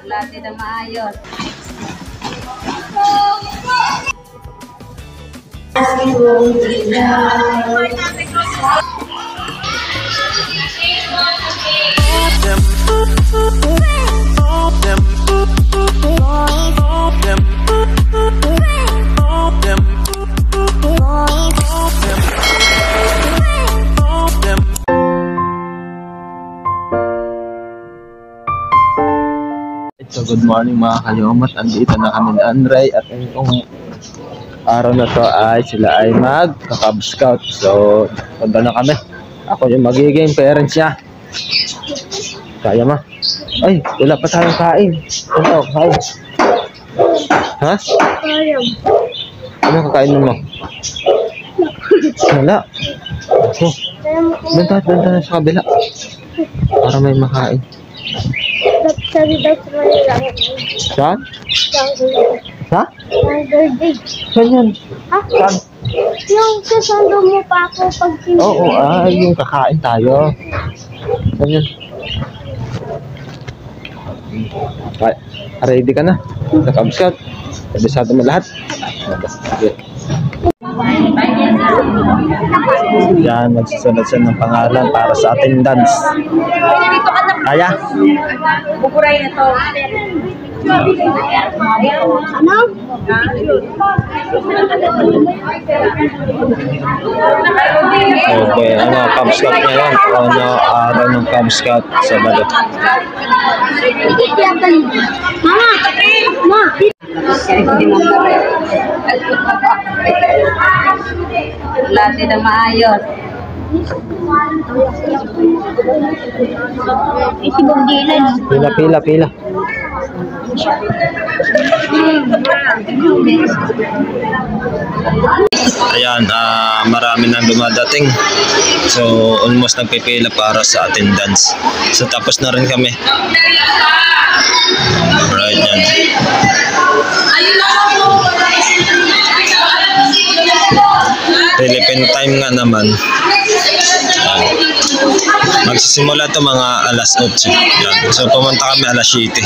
Lati na maayos. So good morning mga kayomat, andito na kami ni Andre at ngayong araw na to ay sila ay mag-Cub Scout. So punta na kami, ako yung magiging parents niya. Kaya mo? Ay, wala pa tayong kain. Ano, kain? Ha? Kaya. Ano kakainin mo? Wala. Oh, benta na sa kabila para may makain. Sabi daw sa Manila. Saan? Ha? Saan yan? Ha? Saan? Yung susundo mo pa ako pag Oo, yung kakain tayo. Saan yan? Ready ka na? Sa Cub Scout? Kabisado mo lahat? Yan, magsusunod siya ng pangalan para sa attendance. Kaya? Bukuray na to. Ano? Okay, ano, Cub Scout ngayon? Ano, araw ng Cub Scout sa Balo. Mama! Ma! Lati na maayos. Isibog dilan. Pila. Ayan, marami nang dumadating. So, almost nagpipila para sa attendance. So, tapos na rin kami. Alright, yan. Philippine time nga naman. Magsisimula ito mga alas 8. Yan. So, pumunta kami alas 7.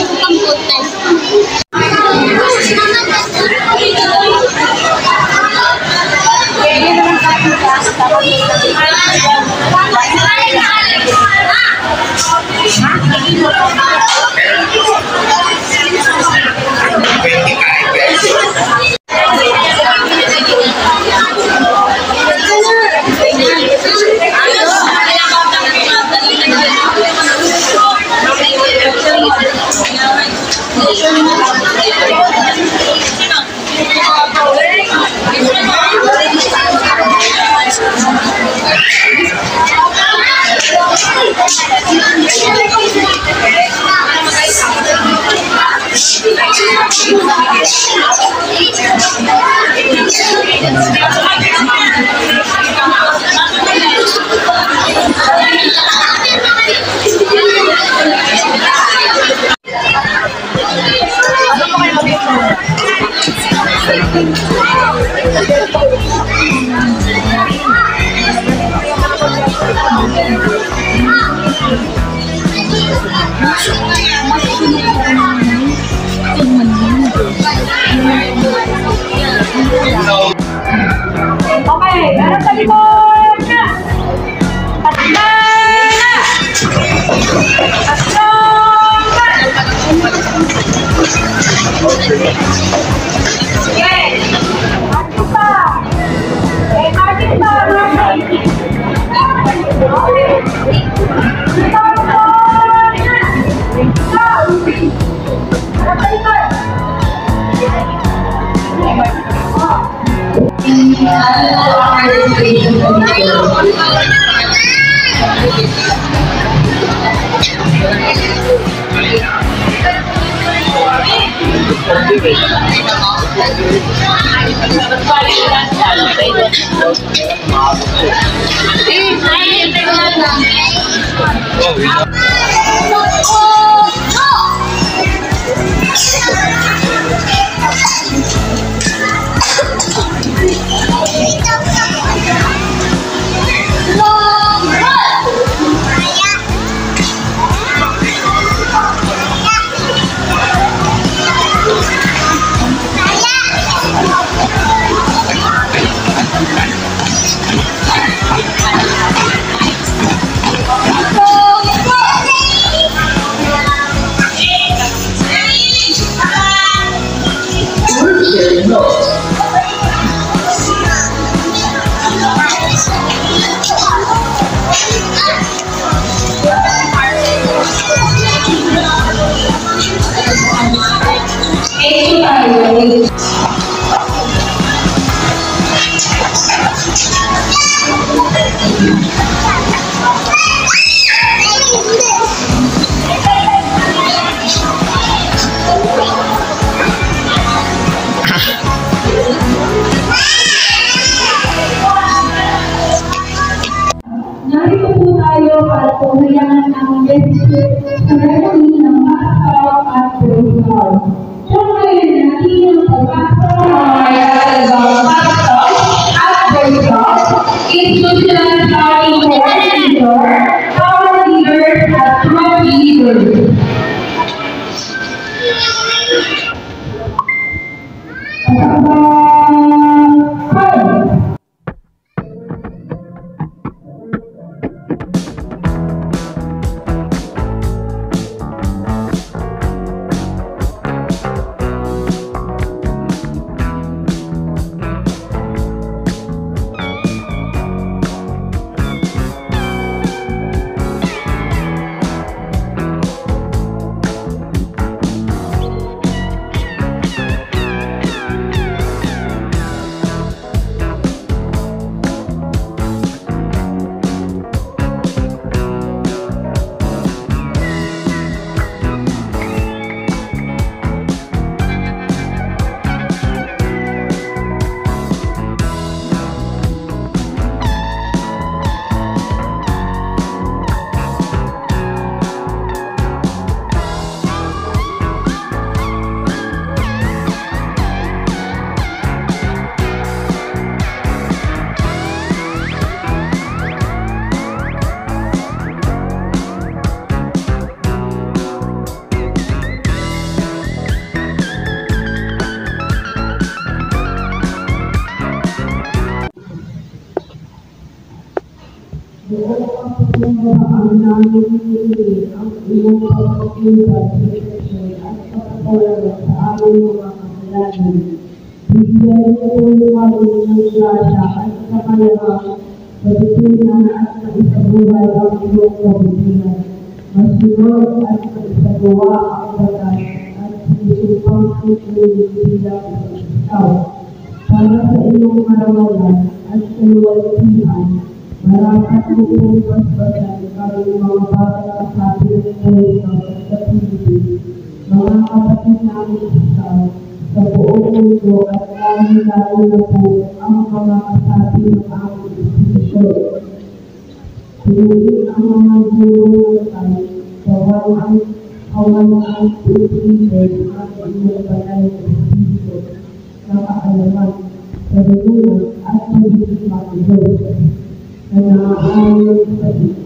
Okay, meron sa limon na. Narito po tayo para pumayanan ang gesture sa gagawin ng Pascal at Pascal. So ngayon natin ang pagpasok ng mga talagang Pascal at Pascal, institutional starting coordinator, power leaders at trust leaders. Ang namin hindi ang iyong pagkakilan at pagkakulang sa aming mga kasalanan. Bigyan niyo po kami ng grasya at kakayahan, pagkikunan at maisabuhay ang iyong kabutihan. Masunod at maisagawa ang batas at sinusupang susunod bilang isang ikaw. Para sa iyong marawalan at kaluwalhatian, marapat mo pong basbasan kami mga batang kasabi ng Purito sa Pilipinas, mga kapatid namin sa buong mundo at lalo na po ang mga kasabi ng aming institusyon. Pinuli ang mga guro ng tayo sa walang kawalang pag-ibig at inyong banay ng Espiritu na kaalaman, kaluguran at pag-ibig makibig. Na naaayon sa iyong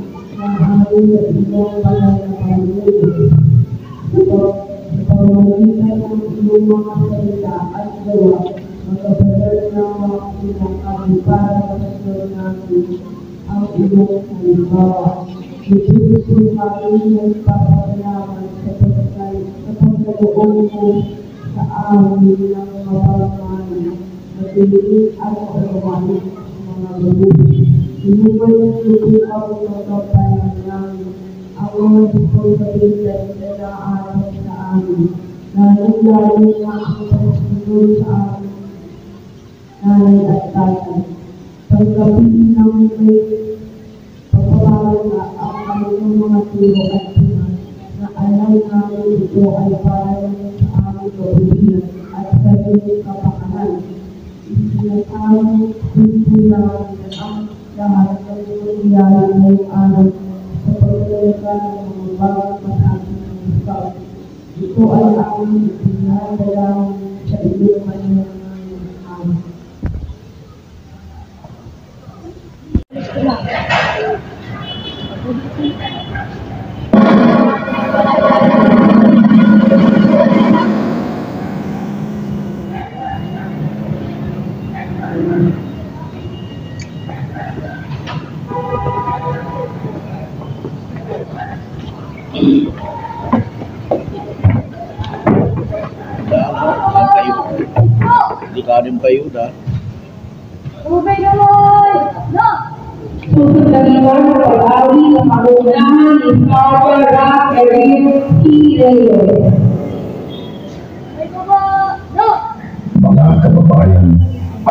banal na pamumuno. Sa pamamagitan ng iyong mga salita at gawa, magkabagal ng mga pinakabi para masunod natin ang iyong halimbawa. Isusun kami ng papasalamat sa pagkaloon mo sa amin ng mapagmahal na piliin at pagkawalan mga babuti. Inuwan niyo po ang pagpapalang namin ang mga responsabilidad na naaarap sa amin. Lalo-lalo na ang pagsunod sa amin, nanay at tatay. Pagkapihin namin may pagpapalang ang kanilang mga tiro at sinas na alam namin ito ay para sa aming kabuhian at sa iyong kapakanan. Isinasama hindi namin ang lahat ng nangyayari ngayong araw sa pagkakita ng mga bagong masabi ng Pascal. Ito ay aming itinadalangin sa iyong mananangin araw. Kanin kayo na. Ubay naman! No! Susundaliwan ng pag-awi ng pangunahan ni Star Rock Eric T. Reyes. Ubay ko ba? No!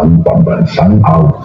ang pambansang awit.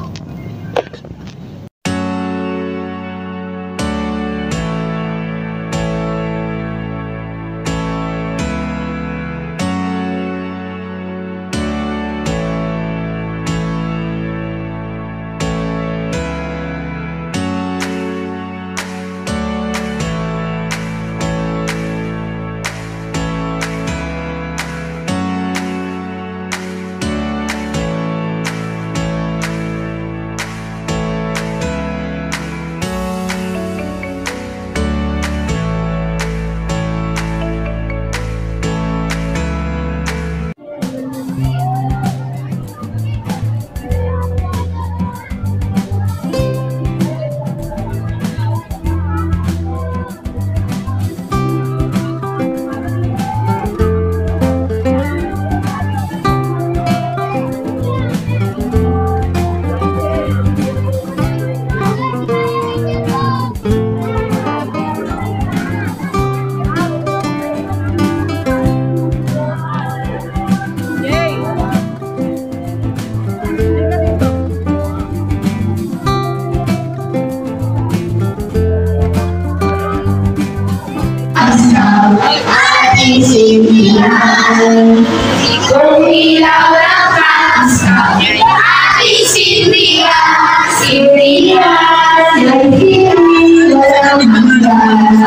Kung ilaw ang kasaw, ating sindihan, sindihan, naghihiling walang hanggan.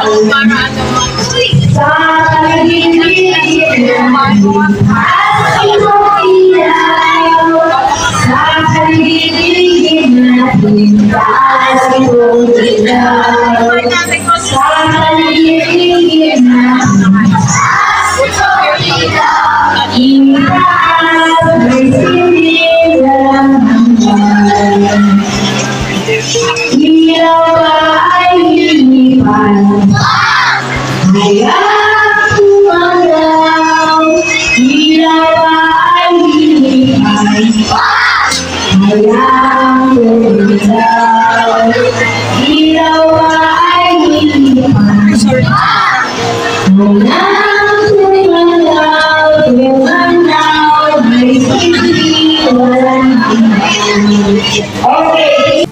Sa paligid natin, ating ilaw, sa paligid natin, ating ilaw, sa paligid natin. Ilaw ay lilipan, hayang tumalaw. Ilaw ay lilipan, hayang tumalaw. Ilaw ay lilipan, hayang tumalaw. Tumalaw, may hindi walang hanggan. Okay.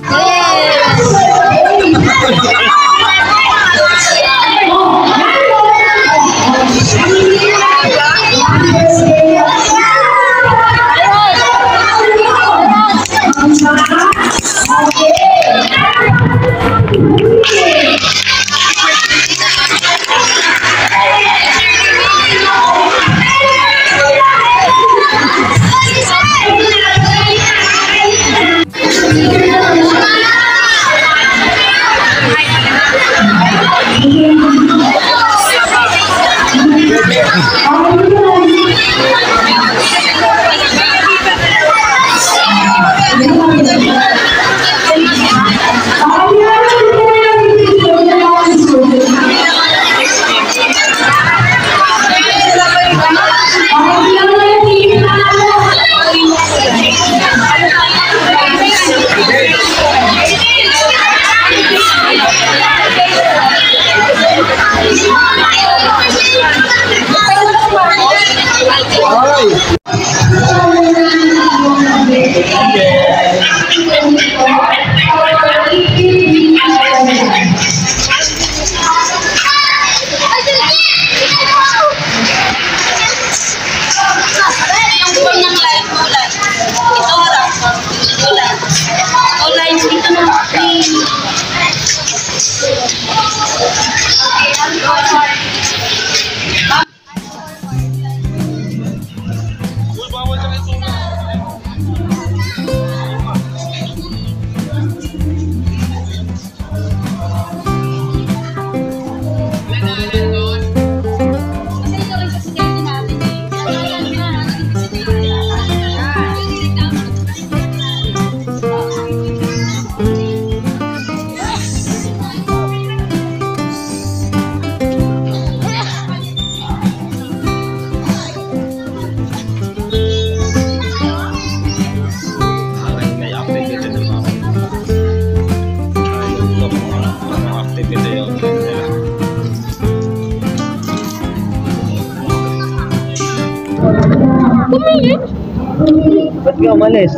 Ba't ka umalis?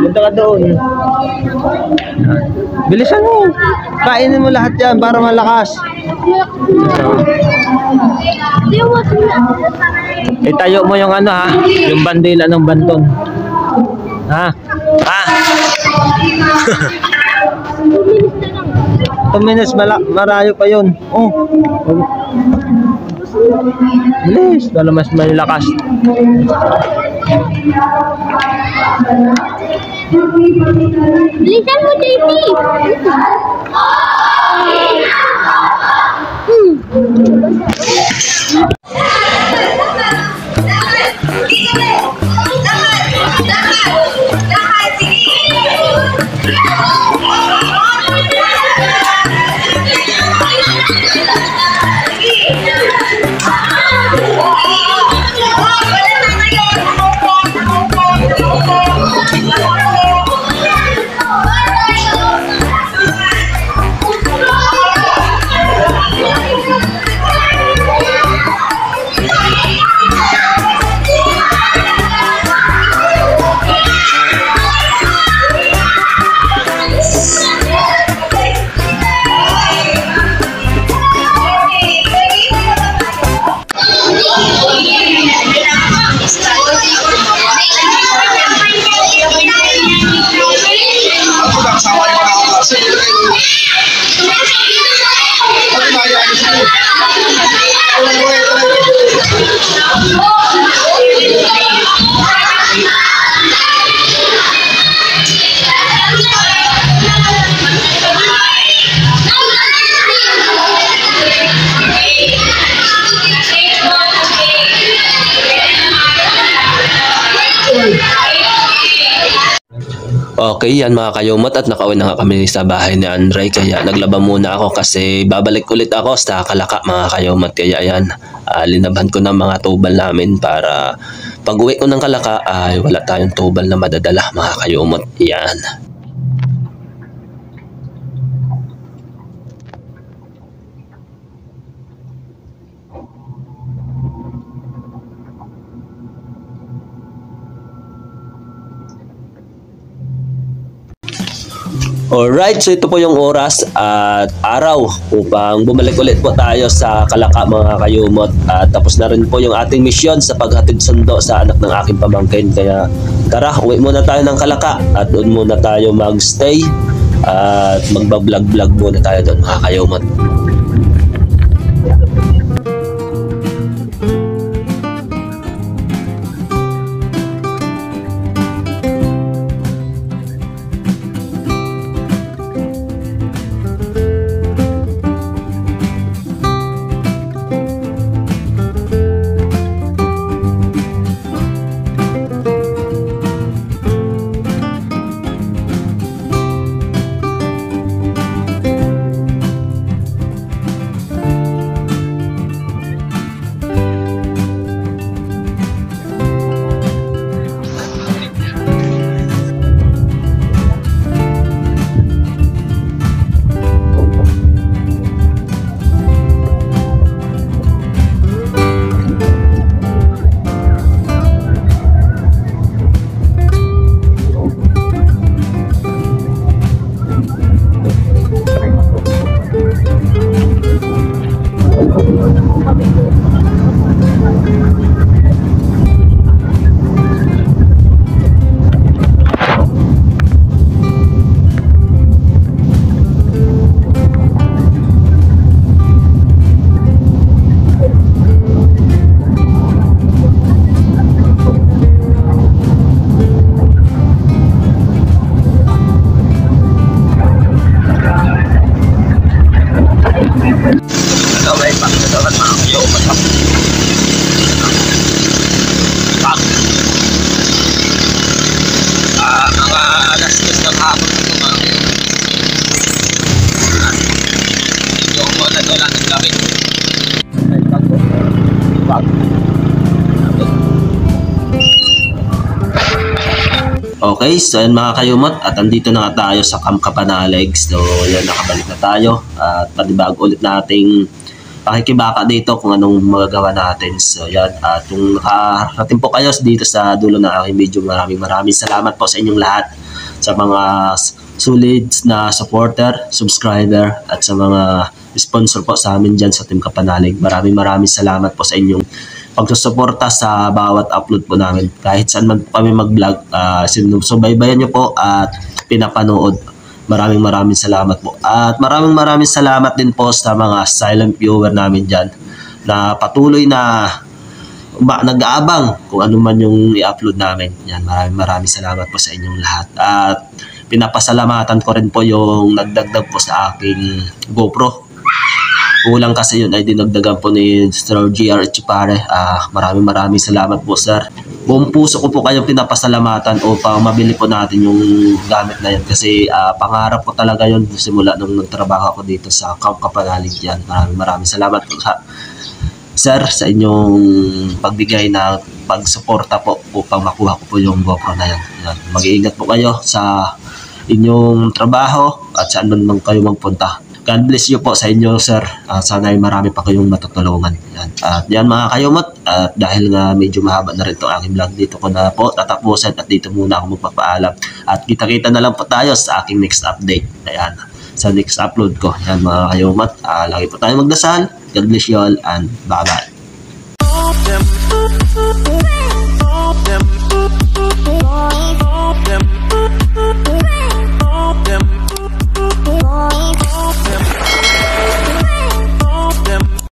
Punta ka doon. Bilisan mo. Kainin mo lahat yan para malakas. Itayo mo yung ano ha, yung bandila ng banton. Ha? Ha? 2 minutes marayo pa yun. Oh. Bilis, para mas malakas. Bilisan mo, JP! Okay, yan mga kayumot, at nakauwi na nga kami sa bahay ni Andre, kaya naglaba muna ako kasi babalik ulit ako sa Kalaka mga kayumot. Kaya yan, linaban ko ng mga tubal namin para pag uwi ko ng Kalaka ay wala tayong tubal na madadala mga kayumot. Yan. Alright, so ito po yung oras at araw upang bumalik ulit po tayo sa Kalaka mga kayumot. At tapos na rin po yung ating misyon sa paghatid sundo sa anak ng aking pamangkin. Kaya tara, uwi muna tayo ng Kalaka at doon muna tayo magstay at magbablog-vlog muna tayo doon mga kayumot. Okay, so yan mga kayumot, at andito na nga tayo sa Camp Kapanalig. So yan, nakabalik na tayo at panibago ulit nating pakikibaka dito kung anong magagawa natin. So yan, at kung nakarating po kayo dito sa dulo ng aking video, maraming salamat po sa inyong lahat, sa mga solid na supporter, subscriber, at sa mga sponsor po sa amin dyan sa Team Kapanalig. Maraming salamat po sa inyong pagsusuporta sa bawat upload po namin. Kahit saan man po kami mag-vlog, sinusubaybayan nyo po at pinapanood. Maraming salamat po. At maraming salamat din po sa mga silent viewer namin dyan na patuloy na nag-aabang kung ano man yung i-upload namin. Yan, maraming salamat po sa inyong lahat. At pinapasalamatan ko rin po yung nagdagdag po sa aking GoPro. Kulang kasi yun ay dinagdagan po ni Sir GR Chipare. Maraming salamat po, sir. Buong puso ko po kayong pinapasalamatan upang mabili po natin yung gamit na yan. Kasi pangarap ko talaga yun simula nung nagtrabaho ako dito sa Camp Kapanalig yan. Maraming salamat po, sir, sa inyong pagbigay na pagsuporta po upang makuha ko po yung GoPro na yan. Mag-iingat po kayo sa inyong trabaho at saan man kayo magpunta. God bless you po sa inyo, sir. Sana ay marami pa kayong matutulungan. Yan. At yan mga kayumot, at dahil nga medyo mahaba na rin ito aking vlog, dito ko na po tatapusin at dito muna ako magpapaalam. At kita-kita na lang po tayo sa aking next update. Ayan, sa next upload ko. Yan mga kayumot, lagi po tayo magdasal. God bless you all and bye-bye.